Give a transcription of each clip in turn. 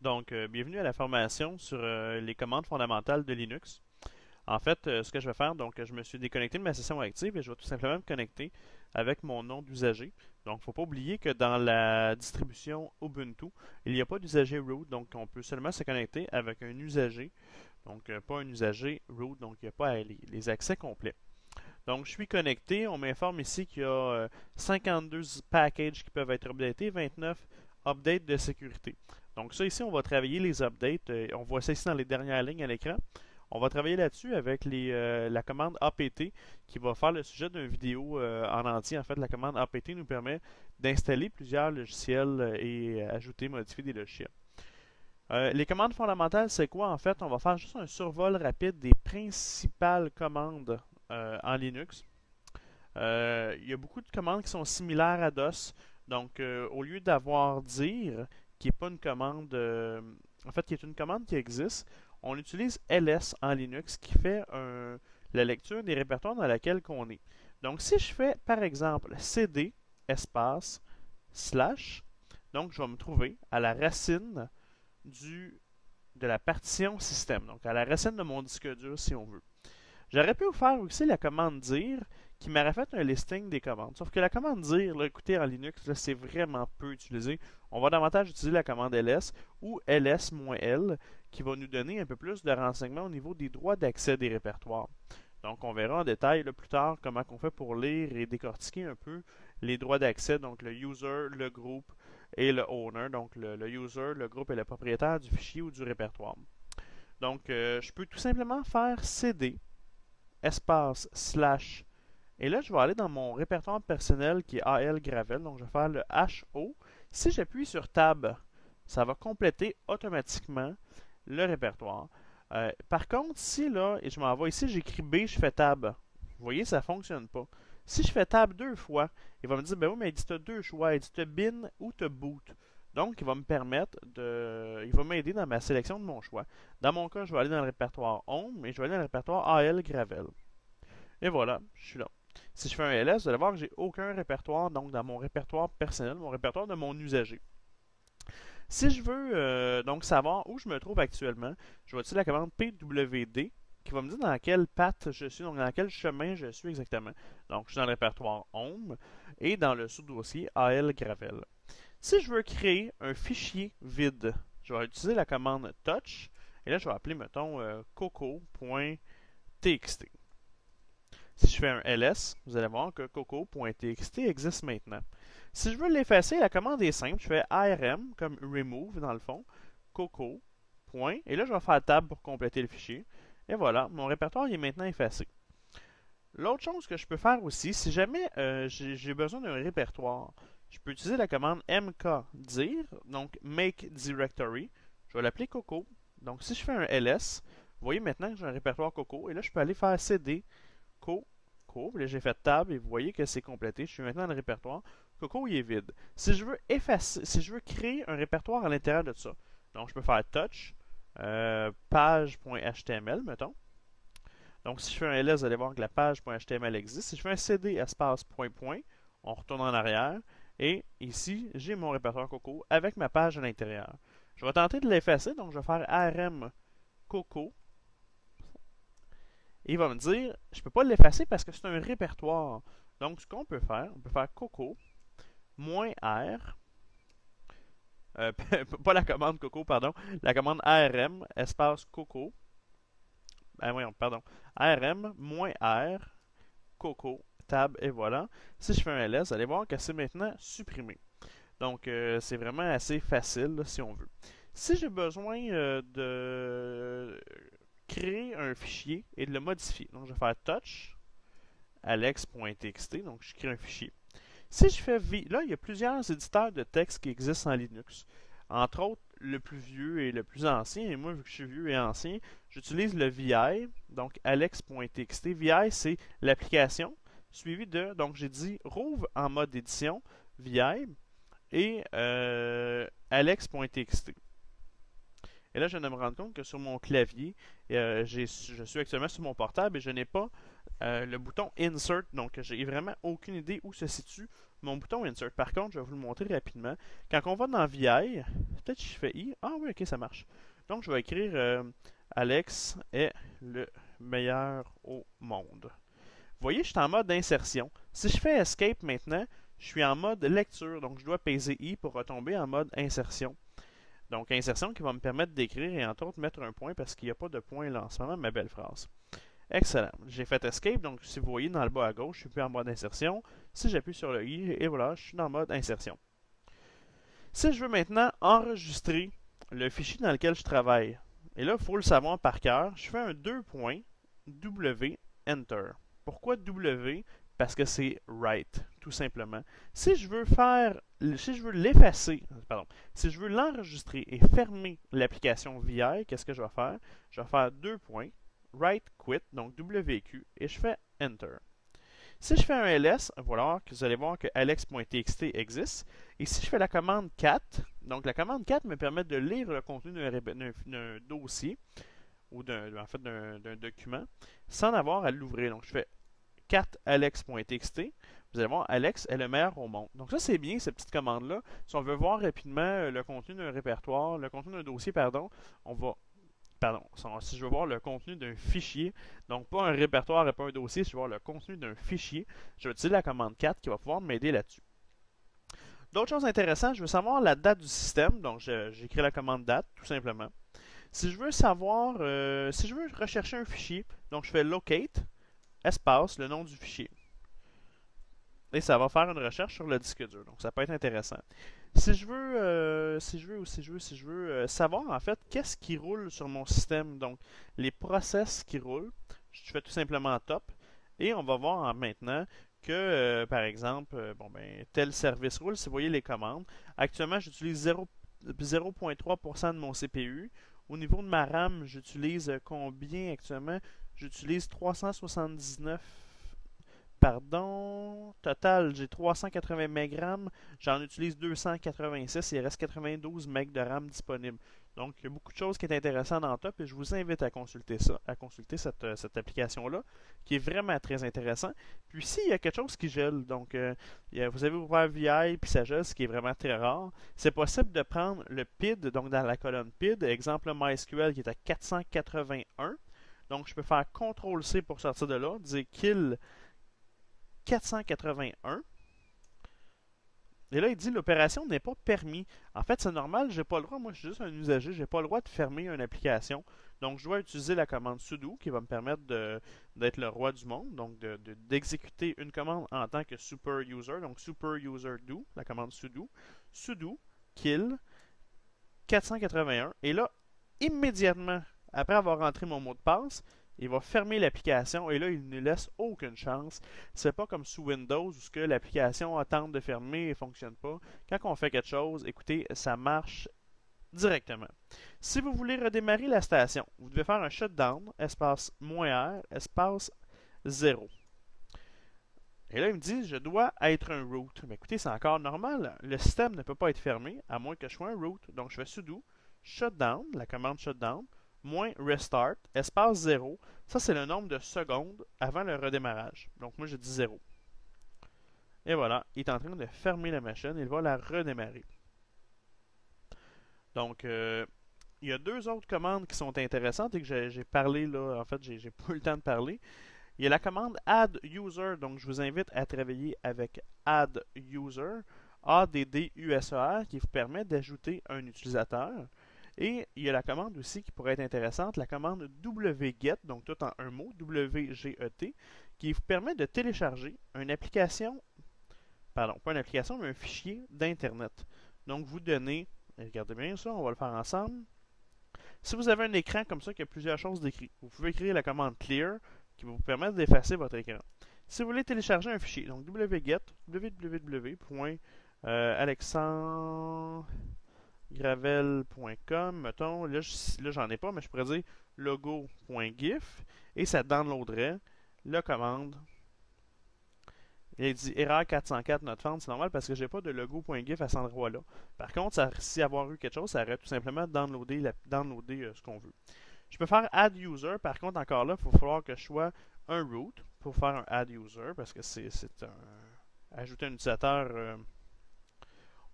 Donc, bienvenue à la formation sur les commandes fondamentales de Linux. En fait, ce que je vais faire, donc, je me suis déconnecté de ma session active et je vais tout simplement me connecter avec mon nom d'usager. Donc, il ne faut pas oublier que dans la distribution Ubuntu, il n'y a pas d'usager root, donc on peut seulement se connecter avec un usager, donc pas un usager root, donc il n'y a pas les accès complets. Donc, je suis connecté, on m'informe ici qu'il y a 52 packages qui peuvent être updatés, 29 updates de sécurité. Donc ça ici, on va travailler les updates. On voit ça ici dans les dernières lignes à l'écran. On va travailler là-dessus avec la commande apt qui va faire le sujet d'une vidéo en entier. En fait, la commande apt nous permet d'installer plusieurs logiciels et ajouter, modifier des logiciels. Les commandes fondamentales, c'est quoi en fait? On va faire juste un survol rapide des principales commandes en Linux. Il y a beaucoup de commandes qui sont similaires à DOS. Donc, au lieu d'avoir dire, qui n'est pas une commande, en fait, qui est une commande qui existe, on utilise ls en Linux qui fait la lecture des répertoires dans lesquels on est. Donc, si je fais, par exemple, cd espace slash, donc je vais me trouver à la racine de la partition système, donc à la racine de mon disque dur si on veut. J'aurais pu vous faire aussi la commande dire qui m'aurait fait un listing des commandes. Sauf que la commande dire, là, écoutez, en Linux, c'est vraiment peu utilisé. On va davantage utiliser la commande ls ou ls-l qui va nous donner un peu plus de renseignements au niveau des droits d'accès des répertoires. Donc, on verra en détail là, plus tard comment on fait pour lire et décortiquer un peu les droits d'accès, donc le user, le groupe et le owner. Donc, le user, le groupe est le propriétaire du fichier ou du répertoire. Donc, je peux tout simplement faire cd espace slash et là je vais aller dans mon répertoire personnel qui est AL Gravel, donc je vais faire le HO. Si j'appuie sur Tab, ça va compléter automatiquement le répertoire. Par contre, si là, et je m'en vais ici, j'écris B, je fais Tab. Vous voyez, ça ne fonctionne pas. Si je fais Tab deux fois, il va me dire, ben oui, mais il dit tu as deux choix, il dit tu bin ou tu boot. Donc, il va me permettre il va m'aider dans ma sélection de mon choix. Dans mon cas, je vais aller dans le répertoire Home et je vais aller dans le répertoire AL Gravel. Et voilà, je suis là. Si je fais un ls, vous allez voir que j'ai aucun répertoire, donc dans mon répertoire personnel, mon répertoire de mon usager. Si je veux donc savoir où je me trouve actuellement, je vais utiliser la commande pwd qui va me dire dans quelle patte je suis, donc dans quel chemin je suis exactement. Donc, je suis dans le répertoire Home et dans le sous-dossier AL Gravel. Si je veux créer un fichier vide, je vais utiliser la commande touch et là, je vais appeler, mettons, coco.txt. Si je fais un ls, vous allez voir que coco.txt existe maintenant. Si je veux l'effacer, la commande est simple. Je fais arm comme remove dans le fond, coco. Et là, je vais faire tab pour compléter le fichier. Et voilà, mon répertoire est maintenant effacé. L'autre chose que je peux faire aussi, si jamais j'ai besoin d'un répertoire, je peux utiliser la commande mkdir, donc make directory. Je vais l'appeler coco. Donc si je fais un ls, vous voyez maintenant que j'ai un répertoire coco. Et là, je peux aller faire cd coco. Là, j'ai fait tab et vous voyez que c'est complété. Je suis maintenant dans le répertoire. Coco, il est vide. Si je veux effacer, si je veux créer un répertoire à l'intérieur de ça, donc je peux faire touch, page.html, mettons. Donc si je fais un ls, vous allez voir que la page.html existe. Si je fais un cd espace point, on retourne en arrière. Et ici, j'ai mon répertoire Coco avec ma page à l'intérieur. Je vais tenter de l'effacer, donc je vais faire rm coco. Et il va me dire, je ne peux pas l'effacer parce que c'est un répertoire. Donc, ce qu'on peut faire, on peut faire coco, -r, pas la commande coco, pardon, la commande arm, espace coco, voyons, pardon, arm, -r, coco, tab, et voilà. Si je fais un ls, vous allez voir que c'est maintenant supprimé. Donc, c'est vraiment assez facile, là, si on veut. Si j'ai besoin de créer un fichier et de le modifier. Donc, je vais faire touch alex.txt, donc je crée un fichier. Si je fais là, il y a plusieurs éditeurs de texte qui existent en Linux. Entre autres, le plus vieux et le plus ancien. Et moi, vu que je suis vieux et ancien, j'utilise le VI, donc alex.txt. VI, c'est l'application, suivi de, donc j'ai dit rouvre en mode édition, VI, et alex.txt. Et là, je viens de me rendre compte que sur mon clavier, je suis actuellement sur mon portable et je n'ai pas le bouton Insert. Donc, j'ai vraiment aucune idée où se situe mon bouton Insert. Par contre, je vais vous le montrer rapidement. Quand on va dans VI, peut-être que je fais I. Ah oui, ok, ça marche. Donc, je vais écrire Alex est le meilleur au monde. Vous voyez, je suis en mode insertion. Si je fais Escape maintenant, je suis en mode lecture. Donc, je dois peser I pour retomber en mode insertion. Donc, insertion qui va me permettre d'écrire et entre autres mettre un point parce qu'il n'y a pas de point là en ce moment, ma belle phrase. Excellent. J'ai fait Escape, donc si vous voyez dans le bas à gauche, je suis plus en mode insertion. Si j'appuie sur le I, et voilà, je suis dans le mode insertion. Si je veux maintenant enregistrer le fichier dans lequel je travaille, et là, il faut le savoir par cœur, je fais un 2 points, W, Enter. Pourquoi W? Parce que c'est write, tout simplement. Si je veux l'effacer, pardon, si je veux l'enregistrer et fermer l'application VI, qu'est-ce que je vais faire? Je vais faire 2 points, write quit, donc WQ, et je fais Enter. Si je fais un ls, voilà, vous allez voir que alex.txt existe. Et si je fais la commande cat, donc la commande cat me permet de lire le contenu d'un dossier, ou en fait d'un document, sans avoir à l'ouvrir. Donc je fais cat alex.txt. Vous allez voir, Alex est le meilleur au monde. Donc ça, c'est bien, cette petite commande-là. Si on veut voir rapidement le contenu d'un répertoire, le contenu d'un dossier, pardon, on va si je veux voir le contenu d'un fichier, donc pas un répertoire et pas un dossier, si je veux voir le contenu d'un fichier, je vais utiliser la commande cat qui va pouvoir m'aider là-dessus. D'autres choses intéressantes, je veux savoir la date du système, donc j'écris la commande date, tout simplement. Si je veux savoir, si je veux rechercher un fichier, donc je fais locate, espace, le nom du fichier. Et ça va faire une recherche sur le disque dur, donc ça peut être intéressant. Si je veux savoir en fait qu'est-ce qui roule sur mon système, donc les process qui roulent, je fais tout simplement top et on va voir maintenant que par exemple, tel service roule. Si vous voyez les commandes, actuellement j'utilise 0,3% de mon CPU. Au niveau de ma RAM, j'utilise combien actuellement? J'utilise 379. Pardon, total, j'ai 380 MB, j'en utilise 286, il reste 92 MB de RAM disponible. Donc, il y a beaucoup de choses qui sont intéressantes en top et je vous invite à consulter ça, à consulter cette application-là, qui est vraiment très intéressant. Puis, s'il y a quelque chose qui gèle, donc vous avez ouvert VI puis ça gèle, ce qui est vraiment très rare, c'est possible de prendre le PID, donc dans la colonne PID, exemple MySQL qui est à 481. Donc, je peux faire CTRL-C pour sortir de là, dire kill 481. Et là, il dit l'opération n'est pas permis. En fait, c'est normal, j'ai pas le droit. Moi, je suis juste un usager, j'ai pas le droit de fermer une application. Donc, je dois utiliser la commande sudo qui va me permettre d'être le roi du monde. Donc, d'exécuter une commande en tant que super user. Donc, super user do, la commande sudo. Sudo kill 481. Et là, immédiatement, après avoir rentré mon mot de passe, il va fermer l'application et là, il ne laisse aucune chance. C'est pas comme sous Windows où que l'application tente de fermer et ne fonctionne pas. Quand on fait quelque chose, écoutez, ça marche directement. Si vous voulez redémarrer la station, vous devez faire un shutdown, espace "-r", espace 0. Et là, il me dit, je dois être un root. Mais écoutez, c'est encore normal. Le système ne peut pas être fermé, à moins que je sois un root. Donc, je fais sudo shutdown, la commande shutdown, -restart, espace 0. Ça, c'est le nombre de secondes avant le redémarrage. Donc, moi, je dis 0. Et voilà, il est en train de fermer la machine. Il va la redémarrer. Donc, il y a deux autres commandes qui sont intéressantes et que j'ai parlé là. En fait, j'ai pas eu le temps de parler. Il y a la commande add user. Donc, je vous invite à travailler avec add user, ADDUSER, qui vous permet d'ajouter un utilisateur. Et il y a la commande aussi qui pourrait être intéressante, la commande wget, donc tout en un mot, WGET, qui vous permet de télécharger une application, pardon, pas une application, mais un fichier d'Internet. Donc vous donnez, regardez bien ça, on va le faire ensemble. Si vous avez un écran comme ça qui a plusieurs choses décrites, vous pouvez écrire la commande clear qui va vous permettre d'effacer votre écran. Si vous voulez télécharger un fichier, donc wget, www.alexandregravel.com, mettons, là j'en ai pas, mais je pourrais dire logo.gif et ça downloaderait la commande. Il dit erreur 404 not found, c'est normal parce que j'ai pas de logo.gif à cet endroit-là. Par contre, si avoir eu quelque chose, ça aurait tout simplement downloadé ce qu'on veut. Je peux faire add user, par contre, encore là, il va falloir que je sois un root pour faire un add user parce que c'est ajouter un utilisateur.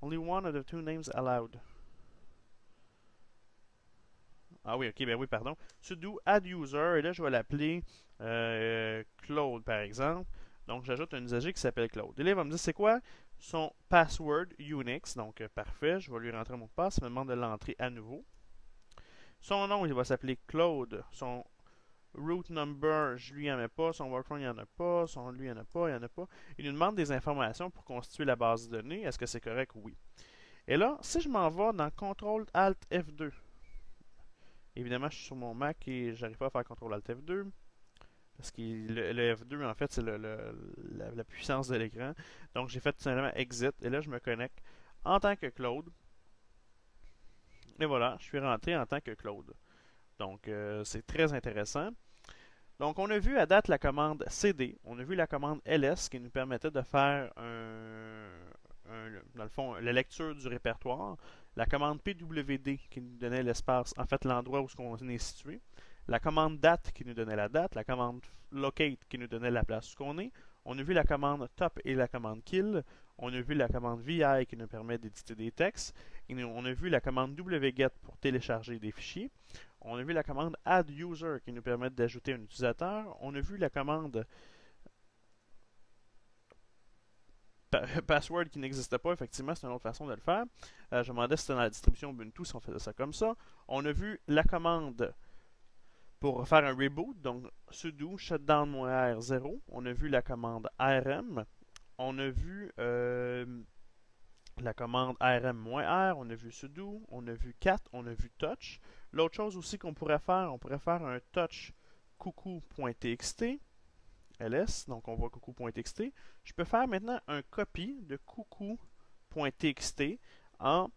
Only one of the two names allowed. Ah oui, ok, ben oui, pardon. Sudo add user, et là, je vais l'appeler Claude, par exemple. Donc, j'ajoute un usager qui s'appelle Claude. Et là, il va me dire c'est quoi son password Unix. Donc, parfait, je vais lui rentrer un mot de passe. Il me demande de l'entrer à nouveau. Son nom, il va s'appeler Claude. Son root number, je lui en mets pas. Son workflow, il n'y en a pas. Son lui, il n'y en a pas, il n'y en a pas. Il nous demande des informations pour constituer la base de données. Est-ce que c'est correct? Oui. Et là, si je m'en vais dans CTRL ALT F2, évidemment, je suis sur mon Mac et j'arrive pas à faire CTRL ALT F2. Parce que le F2, en fait, c'est la puissance de l'écran. Donc, j'ai fait tout simplement Exit. Et là, je me connecte en tant que Claude. Et voilà, je suis rentré en tant que Claude. Donc, c'est très intéressant. Donc, on a vu à date la commande CD. On a vu la commande ls qui nous permettait de faire dans le fond, la lecture du répertoire. La commande pwd qui nous donnait l'espace, en fait, l'endroit où on est situé. La commande date qui nous donnait la date. La commande locate qui nous donnait la place où on est. On a vu la commande top et la commande kill. On a vu la commande vi qui nous permet d'éditer des textes. Et on a vu la commande wget pour télécharger des fichiers. On a vu la commande add user qui nous permet d'ajouter un utilisateur. On a vu la commande password qui n'existait pas. Effectivement, c'est une autre façon de le faire. Je me demandais si c'était dans la distribution Ubuntu si on faisait ça comme ça. On a vu la commande pour faire un reboot, donc sudo shutdown-r0. On a vu la commande rm. On a vu la commande rm-r. On a vu sudo. On a vu cat. On a vu touch. L'autre chose aussi qu'on pourrait faire, on pourrait faire un touch coucou.txt ls, donc on voit coucou.txt. Je peux faire maintenant un copy de coucou.txt en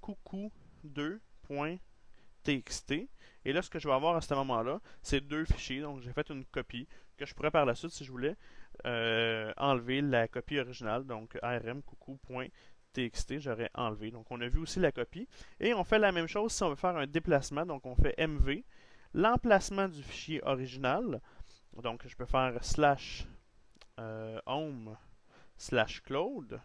coucou2.txt. Et là, ce que je vais avoir à ce moment-là, c'est deux fichiers. Donc, j'ai fait une copie que je pourrais par la suite, si je voulais, enlever la copie originale. Donc, rm coucou.txt, j'aurais enlevé. Donc, on a vu aussi la copie. Et on fait la même chose si on veut faire un déplacement. Donc, on fait mv, l'emplacement du fichier original. Donc, je peux faire /home /Claude.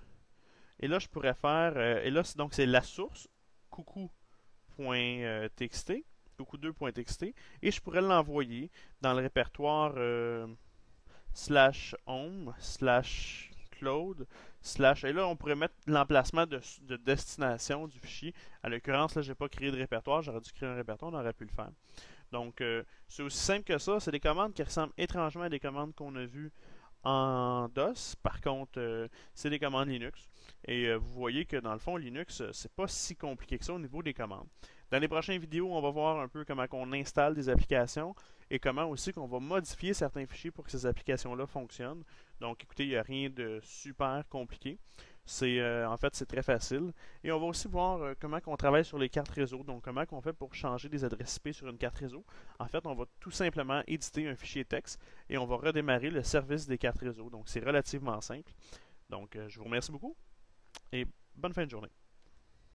Et là, je pourrais faire... et là, donc, c'est la source, coucou.txt, coucou2.txt. Et je pourrais l'envoyer dans le répertoire /home /Claude / et là, on pourrait mettre l'emplacement de destination du fichier. À l'occurrence, là, je n'ai pas créé de répertoire. J'aurais dû créer un répertoire, on aurait pu le faire. Donc, c'est aussi simple que ça. C'est des commandes qui ressemblent étrangement à des commandes qu'on a vues en DOS. Par contre, c'est des commandes Linux. Et vous voyez que dans le fond, Linux, c'est pas si compliqué que ça au niveau des commandes. Dans les prochaines vidéos, on va voir un peu comment on installe des applications et comment aussi qu'on va modifier certains fichiers pour que ces applications-là fonctionnent. Donc, écoutez, il n'y a rien de super compliqué. En fait, c'est très facile. Et on va aussi voir comment on travaille sur les cartes réseau. Donc, comment on fait pour changer des adresses IP sur une carte réseau. En fait, on va tout simplement éditer un fichier texte et on va redémarrer le service des cartes réseau. Donc, c'est relativement simple. Donc, je vous remercie beaucoup et bonne fin de journée.